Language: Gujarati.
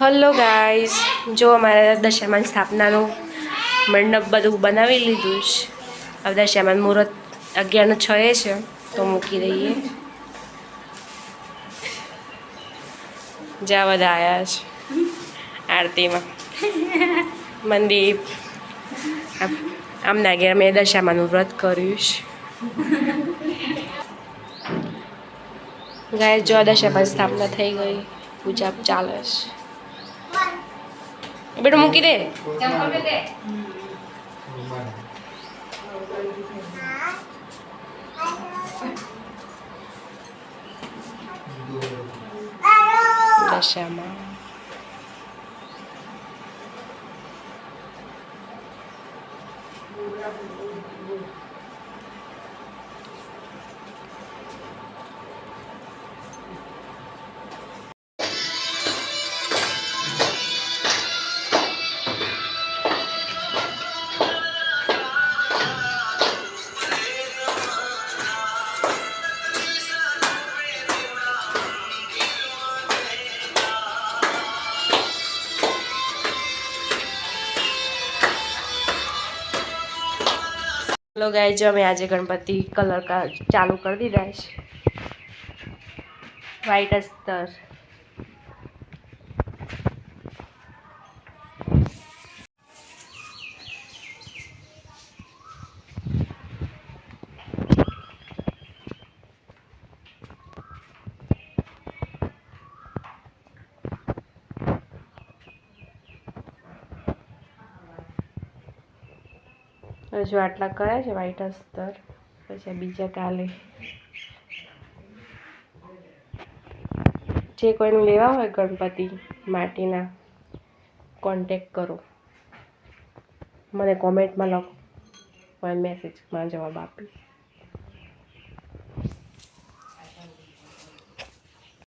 હલો ગાઈસ, જો અમારા દશામાની સ્થાપનાનું મંડપ બધું બનાવી લીધું છે. હવે દશામાન મુહૂર્ત 11:06 છે તો મૂકી દઈએ. જ્યાં બધા આવ્યા છે આરતીમાં. મનદીપ આમના ઘેર મેં દશામાનું વ્રત કર્યું છે. ગાય જો દશામાની સ્થાપના થઈ ગઈ, પૂજા ચાલે છે. બેટું મૂકી દે. દશામાં હેલો ગાય, જો અમે આજે ગણપતિ કલર ચાલુ કરી દીધા છે. વ્હાઈટ અસ્તર હજુ આટલા કર્યા છે વ્હાઈટ અસ્તર, પછી બીજા કાલે. જે કોઈને લેવા હોય ગણપતિ માટીના, કોન્ટેક કરો, મને કોમેન્ટમાં લખો, મેસેજમાં જવાબ આપીશ.